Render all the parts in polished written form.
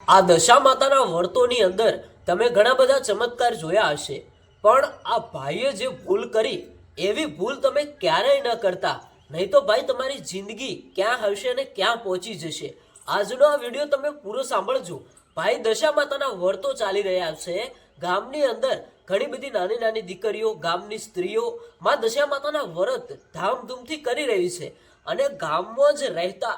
આ દશા માતાના વર્તોની અંદર તમે ઘણા બધા ચમત્કાર જોયા હશે, પણ આ ભાઈએ જે ભૂલ કરી એવી ભૂલ તમે ક્યારેય ન કરતા, નહીં તો ભાઈ તમારી જિંદગી ક્યાં હશે અને ક્યાં પહોંચી જશે। આજનો આ વિડીયો તમે પૂરો સાંભળજો। ભાઈ દશા માતાના વર્તો ચાલી રહ્યા છે ગામની અંદર। ઘણી બધી નાની નાની દીકરીઓ, ગામની સ્ત્રીઓ માં દશા માતાના વ્રત ધામધૂમથી કરી રહી છે, અને ગામમાં જ રહેતા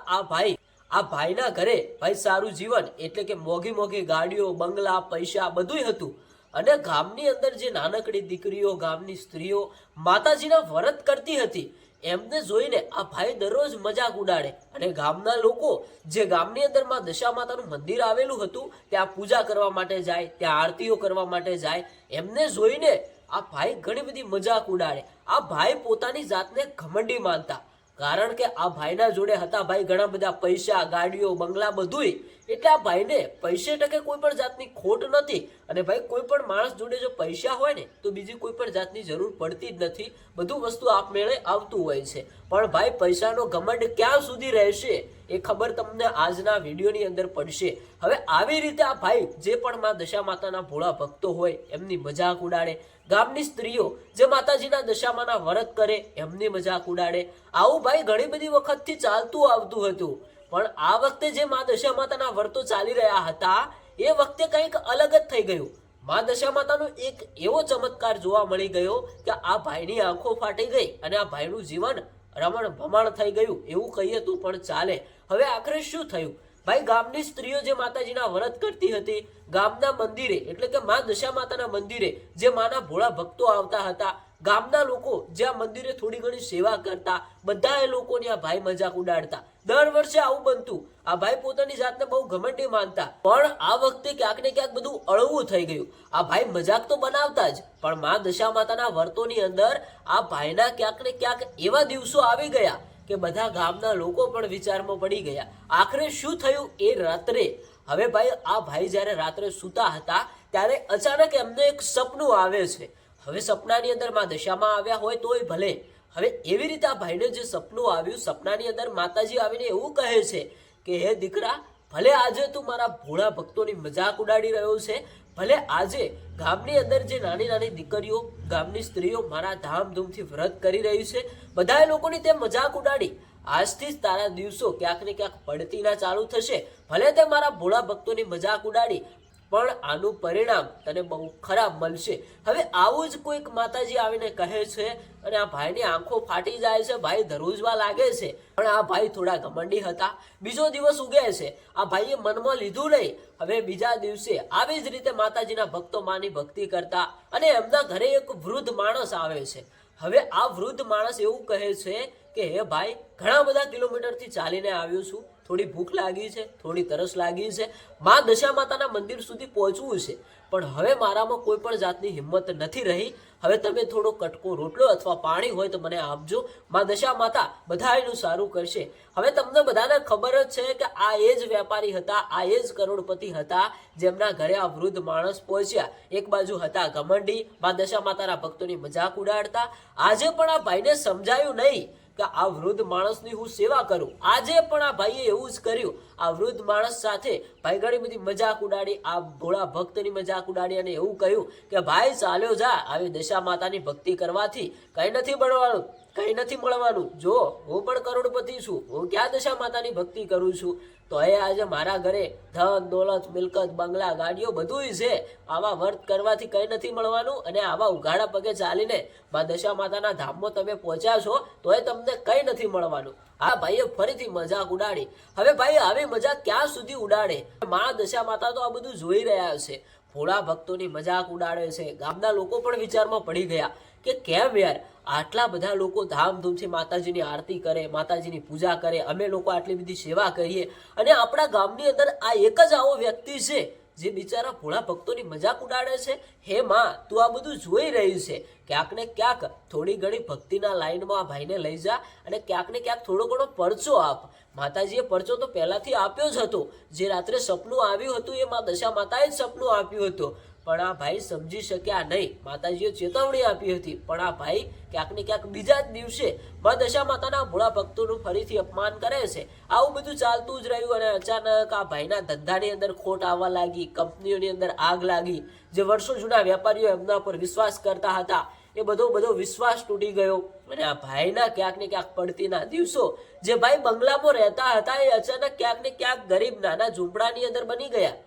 આ ભાઈના ઘરે ભાઈ સારું જીવન એટલે કે મોંઘી મોંઘી ગાડીઓ, બંગલા, પૈસા બધુંય હતું, અને ગામની અંદર જે નાનકડી દીકરીઓ, ગામની સ્ત્રીઓ માતાજીના વ્રત કરતી હતી એમને જોઈને આ ભાઈ દરરોજ મજાક ઉડાડે, અને ગામના લોકો જે ગામની અંદર માં દશા માતાનું મંદિર આવેલું હતું ત્યાં પૂજા કરવા માટે જાય, ત્યાં આરતીઓ કરવા માટે જાય, એમને જોઈને આ ભાઈ ઘણી બધી મજાક ઉડાડે। આ ભાઈ પોતાની જાતને ઘમંડી માનતા, કારણ કે આ ભાઈના જોડે હતા ભાઈ ઘણા બધા પૈસા, ગાડીઓ, બંગલા બધુંય, એટલે આ ભાઈને પૈસે ટકે કોઈ પણ જાતની ખોટ નથી। અને ભાઈ કોઈ પણ માણસ જોડે જો પૈસા હોય ને તો બીજી કોઈ પણ જાતની જરૂર પડતી જ નથી, બધું વસ્તુ આપમેળે આવતું હોય છે। પણ ભાઈ પૈસાનો ઘમંડ ક્યાં સુધી રહેશે એ ખબર તમને આજના વિડીયોની અંદર પડશે। હવે આવી રીતે આ ભાઈ જે પણ માં દશા માતાના ભોળા ભક્તો હોય એમની મજાક ઉડાડે, ગામની સ્ત્રીઓ જે માતાજીના દશામાના વ્રત કરે એમની મજાક ઉડાડે। આવું ભાઈ ઘણી બધી વખતથી ચાલતું આવતું હતું, પણ આ વખતે જે માં દશા માતાના વ્રતો ચાલી રહ્યા હતા એ વખતે કંઈક અલગ જ થઈ ગયું। માં દશા માતાનો એક એવો ચમત્કાર જોવા મળી ગયો કે આ ભાઈની આંખો ફાટી ગઈ અને આ ભાઈનું જીવન રમણ ભમણ થઈ ગયું એવું કહીએ તો પણ ચાલે। હવે આખરે શું થયું? ભાઈ ગામની સ્ત્રીઓ જે માતાજીના વ્રત કરતી હતી, ગામના મંદિરે એટલે કે માં દશા માતાના મંદિરે જે માના ભોળા ભક્તો આવતા હતા, ગામના લોકો જે આ મંદિરે થોડી ઘણી સેવા કરતા, બધા એ લોકોની આ ભાઈ મજાક ઉડાડતા। દર વર્ષે આવું બનતું। આ ભાઈ પોતાની જાતને બહુ ઘમંડી માનતા, પણ આ વખતે ક્યાંક ને ક્યાંક બધું અળવું થઈ ગયું। આ ભાઈ મજાક તો બનાવતા જ, પણ માં દશા માતાના વર્તોની અંદર આ ભાઈના ક્યાંક ને ક્યાંક એવા દિવસો આવી ગયા કે બધા ગામના લોકો પણ વિચારમાં પડી ગયા। આખરે શું થયું એ રાત્રે, હવે ભાઈ આ ભાઈ જ્યારે રાત્રે સૂતા હતા ત્યારે અચાનક એમને એક સપનું આવે છે। હવે સપનાની અંદર માં દશામાં આવ્યા હોય તોય ભલે, હવે એવી રીતે આ ભાઈને જે સપનું આવ્યું, સપનાની અંદર માતાજી આવીને એવું કહે છે કે હે દીકરા, ભલે આજે તું મારા ભોળા ભક્તોની મજાક ઉડાડી રહ્યો છે, ભલે આજે ગામની અંદર જે નાની નાની દીકરીઓ, ગામની સ્ત્રીઓ મારા ધામધૂમથી વ્રત કરી રહી છે, બધાએ લોકોની તે મજાક ઉડાડી, આજથી જ તારા દિવસો ક્યાંક ને ક્યાંક પડતીના ચાલુ થશે। ભલે તે મારા ભોળા ભક્તોની મજાક ઉડાડી, પણ આનું પરિણામ તને બહુ ખરાબ મળશે। હવે આવું જ કોઈક માતાજી આવીને કહે છે, અને આ ભાઈની આંખો ફાટી જાય છે, ભાઈ ધ્રુજવા લાગે છે, પણ આ ભાઈ થોડા ઘમંડી હતા। બીજો દિવસ ઉગે છે, આ ભાઈએ મનમાં લીધું નહીં। હવે બીજા દિવસે આવી જ રીતે માતાજીના ભક્તો માની ભક્તિ કરતા, અને એમના ઘરે એક વૃદ્ધ માણસ આવે છે। હવે આ વૃદ્ધ માણસ એવું કહે છે કે હે ભાઈ, ઘણા બધા કિલોમીટરથી ચાલીને આવ્યો છું, થોડી ભૂખ લાગી છે, થોડી તરસ લાગી છે, માં દશા માતાના મંદિર સુધી પહોંચવું છે, પણ હવે મારામાં કોઈ પણ જાતની હિંમત નથી રહી। હવે તમે થોડો કટકો રોટલો અથવા પાણી હોય તો મને આપજો, માં દશા માતા બધાયનું સારું કરશે। હવે તમને બધાને ખબર જ છે કે આ એ જ વેપારી હતા, આ એ જ કરોડપતિ હતા જેમના ઘરે આ વૃદ્ધ માણસ પહોંચ્યા। એક બાજુ હતા ઘમંડી, માં દશા માતાના ભક્તોની મજાક ઉડાડતા। આજે પણ આ ભાઈને સમજાયું નહીં કે આ વૃદ્ધ માણસની હું સેવા કરું। આજે પણ આ ભાઈએ એવું જ કર્યું, આ વૃદ્ધ માણસ સાથે ભાઈ ઘણી બધી મજાક ઉડાડી, આ ભોળા ભક્તની મજાક ઉડાડી, અને એવું કહ્યું કે ભાઈ ચાલ્યો જા, આવી દશા માતાની ભક્તિ કરવાથી કઈ નથી બનવાનું, કઈ નથી મળવાનું। જો હું પણ કરોડપતિ છું, હું ક્યાં દશા માતાની ભક્તિ કરું છું, તો એ આજે મારા ઘરે ધન દોલત, મિલકત, બંગલા, ગાડીઓ બધુંય છે, આવા વર્ત કરવાથી કઈ નથી મળવાનું, અને આવા ઉઘાડા પગે ચાલીને માં દશા માતાના ધામમાં તમે પહોંચ્યા છો તો એ તમને કઈ નથી મળવાનું। આ ભાઈએ ફરીથી મજાક ઉડાડી। હવે ભાઈ આવી મજાક ક્યાં સુધી ઉડાડે? માં દશા માતા તો આ બધું જોઈ રહ્યા છે, ભોળા ભક્તોની મજાક ઉડાડે છે। ગામના લોકો પણ વિચારમાં પડી ગયા કે કેમ યાર, આટલા બધા લોકો ધામધૂમથી માતાજીની આરતી કરે, માતાજીની પૂજા કરે, અમે લોકો આટલી બધી સેવા કરીએ, અને આપણા ગામની અંદર આ એક જ આવો વ્યક્તિ છે જે બિચારા ભોળા ભક્તોની મજાક ઉડાડે છે। હે માં, તું આ બધું જોઈ રહ્યું છે, ક્યાંક ને ક્યાંક થોડી ઘણી ભક્તિના લાઈનમાં આ ભાઈને લઈ જા, અને ક્યાંક ને ક્યાંક થોડો ઘણો પરચો આપ। માતાજીએ પરચો તો પહેલાથી આપ્યો જ હતો, જે રાત્રે સપનું આવ્યું હતું એ માં દશા માતાએ જ સપનું આપ્યું હતું, પણ આ ભાઈ સમજી શક્યા નહીં. માતાજીએ ચેતવણી આપી હતી, પણ આ ભાઈ ક્યાંક ને ક્યાંક બીજા જ દિવસે મા દશા માતાના ભોળા ભક્તોનું ફરીથી અપમાન કરે છે. આવું બધું ચાલતું જ રહ્યું અને અચાનક આ ભાઈના ધંધાની અંદર ખોટ આવવા લાગી, કંપનીઓની અંદર આગ લાગી. જે વર્ષો જૂના વેપારીઓ એમના પર વિશ્વાસ કરતા હતા એ બધો વિશ્વાસ તૂટી ગયો અને આ ભાઈના ક્યાંક ને ક્યાંક પડતીના દિવસો, જે ભાઈ બંગલામાં રહેતા હતા એ અચાનક ક્યાંક ને ક્યાંક ગરીબ નાના ઝૂંપડાની અંદર બની ગયા.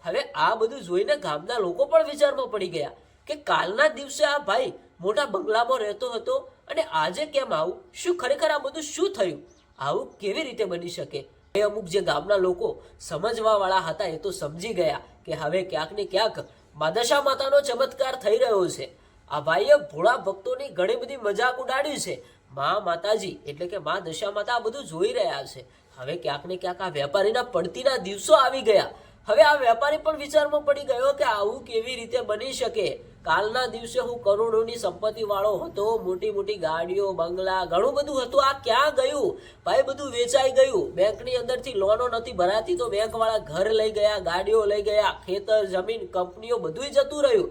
હવે આ બધું જોઈને ગામના લોકો પણ વિચારમાં પડી ગયા કે કાલના દિવસે આ ભાઈ મોટા બંગલામાં રહેતો હતો અને આજે કેમ આવું? શું ખરેખર આ બધું શું થયું? આવું કેવી રીતે બની શકે? એ અમુક જે ગામના લોકો સમજવા વાળા હતા એ તો સમજી ગયા કે હવે ક્યાંક ને ક્યાંક મા દશા માતાનો ચમત્કાર થઈ રહ્યો છે. આ ભાઈએ ભોળા ભક્તોની ઘણી બધી મજાક ઉડાડી છે. માતાજી એટલે કે મા દશા માતા આ બધું જોઈ રહ્યા છે. હવે ક્યાંક ને ક્યાંક આ વેપારીના પડતીના દિવસો આવી ગયા. હવે આ વેપારી પણ વિચારમાં પડી ગયો કે આવું કેવી રીતે બની શકે? કાલના દિવસે હું કરોડોની સંપત્તિ વાળો હતો, મોટી મોટી ગાડીઓ, બંગલા, ઘણું બધું હતું. આ ક્યાં ગયું? ભાઈ બધું વેચાઈ ગયું. બેંકની અંદરથી લોનો નથી ભરાતી તો બેંક વાળા ઘર લઈ ગયા, ગાડીઓ લઈ ગયા, ખેતર, જમીન, કંપનીઓ બધું જતું રહ્યું.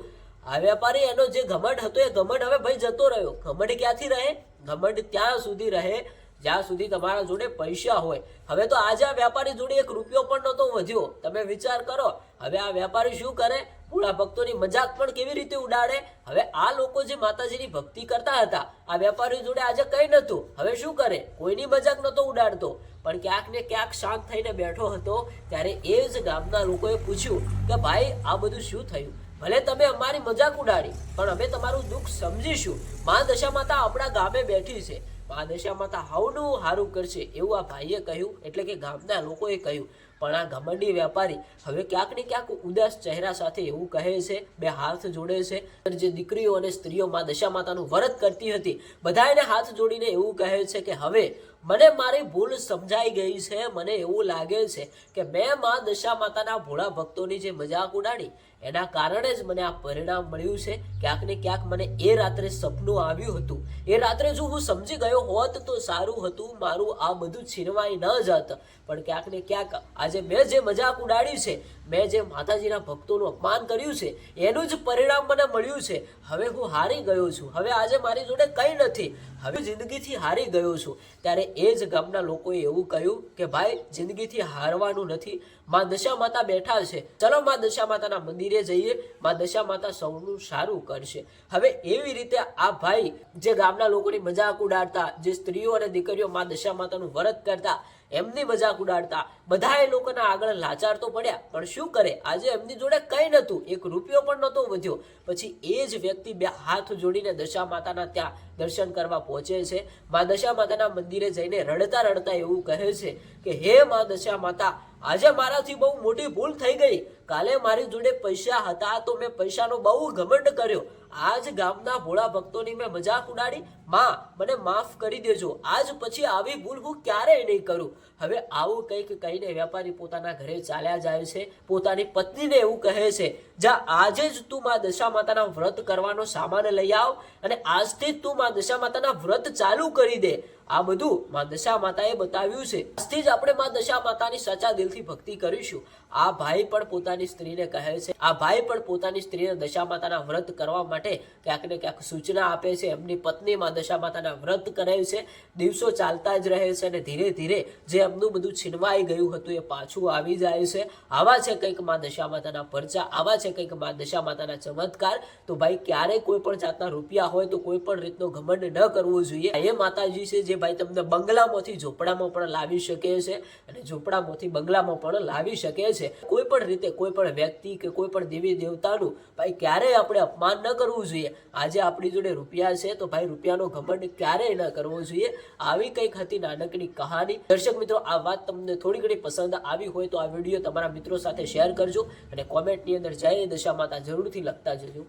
આ વેપારી એનો જે ઘમંડ હતો એ ઘમંડ હવે ભાઈ જતો રહ્યો. ઘમંડ ક્યાંથી રહે? ઘમંડ ત્યાં સુધી રહે જ્યાં સુધી તમારા જોડે પૈસા હોય. હવે તો આજે આ વેપારી જોડે 1 રૂપિયો પણ નહોતો વધ્યો. તમે વિચાર કરો, હવે આ વેપારી શું કરે? ભોળા ભક્તોની મજાક પણ કેવી રીતે ઉડાડે? હવે આ લોકો જે માતાજીની ભક્તિ કરતા હતા આ વેપારી જોડે આજે કઈ નતું. હવે શું કરે? કોઈની મજાક નહોતો ઉડાડતો, પણ ક્યાંક ને ક્યાંક શાંત થઈને બેઠો હતો. ત્યારે એ જ ગામના લોકોએ પૂછ્યું કે ભાઈ આ બધું શું થયું? ભલે તમે અમારી મજાક ઉડાડી, પણ અમે તમારું દુઃખ સમજીશું. મા દશા માતા આપણા ગામે બેઠી છે, મા દશા માતા હવનું સારું કરશે એવું આ ભાઈએ કહ્યું, એટલે કે ગામના લોકોએ કહ્યું. પણ આ ઘમંડી વેપારી હવે ક્યાંક ને ક્યાંક ઉદાસ ચહેરા સાથે એવું કહે છે, 2 હાથ જોડે છે. જે દીકરીઓ અને સ્ત્રીઓ મા દશા માતાનું વ્રત કરતી હતી બધા એને હાથ જોડીને એવું કહે છે કે હવે મને મારી ભૂલ સમજાઈ ગઈ છે. મને એવું લાગે છે કે મેં મા દશા માતાના ભોળા ભક્તોની જે મજાક ઉડાડી એના કારણે જ મને આ પરિણામ મળ્યું છે. ક્યાંક ને ક્યાંક મને એ રાત્રે સપનું આવ્યું હતું. એ રાત્રે જો હું સમજી ગયો હોત તો સારું હતું, મારું આ બધું છીનવાઈ ન જાત. પણ ક્યાંક ને ક્યાંક આજે મેં જે મજાક ઉડાડી છે, મેં જે માતાજીના ભક્તોનું અપમાન કર્યું છે એનું જ પરિણામ મને મળ્યું છે. હવે હું હારી ગયો છું. હવે આજે મારી જોડે કંઈ નથી. હવે જિંદગીથી હારી ગયો છું. ત્યારે એ જ ગામના લોકોએ એવું કહ્યું કે ભાઈ જિંદગીથી હારવાનું નથી. મા દશા માતા બેઠા છે, ચલો મા દશા માતાના મંદિરે જઈએ, મા દશા માતા સૌનું સારું કરશે. હવે એવી રીતે આ ભાઈ જે ગામના લોકોની મજાક ઉડાડતા, જે સ્ત્રીઓ અને દીકરીઓ મા દશા માતાનું વ્રત કરતા એમની મજાક ઉડાડતા, બધા એ લોકોના આગળ લાચાર તો પડ્યા. પણ શું કરે? આજે એમની જોડે કંઈ નહોતું, 1 રૂપિયો પણ નહોતો વધ્યો. પછી એ જ વ્યક્તિ 2 હાથ જોડીને દશા માતાના ત્યાં દર્શન કરવા પહોંચે છે. મા દશા માતાના મંદિરે જઈને રડતા રડતા એવું કહે છે કે હે મા દશા માતા, આજે મારાથી બહુ મોટી ભૂલ થઈ ગઈ. કાલે મારી જોડે પૈસા હતા તો મેં પૈસાનો બહુ ઘમંડ કર્યો. આજ ગામના ભોળા ભક્તોની મેં મજાક ઉડાડી. માં મને માફ કરી દેજો. આજ પછી આવી ભૂલ હું ક્યારેય નહીં કરું. હવે આવું કંઈક કહીને વેપારી પોતાના ઘરે ચાલ્યા જાય છે. પોતાની પત્નીને એવું કહે છે, જા આજે જ તું મા દશા માતાના વ્રત કરવાનો સામાન લઈ આવ અને આજથી જ તું મા દશા માતાના વ્રત ચાલુ કરી દે. આ બધું મા દશા માતાએ બતાવ્યું છે. આજથી જ આપણે મા દશા માતાની સાચા દિલથી ભક્તિ કરીશું. આ ભાઈ પણ પોતાની સ્ત્રીને કહે છે, આ ભાઈ પણ પોતાની સ્ત્રીને દશા માતાના વ્રત કરવા માટે ક્યાંક ને ક્યાંક સૂચના આપે છે. એમની પત્ની મા દશા માતાના વ્રત કરે છે. દિવસો ચાલતા જ રહે છે અને ધીરે ધીરે જે એમનું બધું છીનવાઈ ગયું હતું એ પાછું આવી જાય છે. આવા છે કંઈક મા દશા માતાના પરચા, આવા છે કંઈક મા દશા માતાના ચમત્કાર. તો ભાઈ ક્યારેય કોઈ પણ જાતના રૂપિયા હોય તો કોઈ પણ રીતનો ઘમંડ ન કરવો જોઈએ. એ માતાજી છે જે ભાઈ તમને બંગલામાંથી ઝોપડામાં પણ લાવી શકે છે અને ઝોપડામાંથી બંગલામાં પણ લાવી શકે છે. કોઈ પણ રીતે કોઈ પણ વ્યક્તિ કે કોઈ પણ દેવી દેવતાનું ભાઈ ક્યારેય આપણે અપમાન ન કરવું જોઈએ. આજે આપણી જોડે રૂપિયા છે તો ભાઈ રૂપિયાનો ઘમંડ ક્યારેય ન કરવો જોઈએ. આવી કંઈક હતી નાનકડી કહાની. દર્શક મિત્રો, આ વાત તમને થોડી ઘણી પસંદ આવી હોય તો આ વિડીયો તમારા મિત્રો સાથે શેર કરજો અને કોમેન્ટની અંદર જય દશા માતા જરૂરથી લખતા જજો.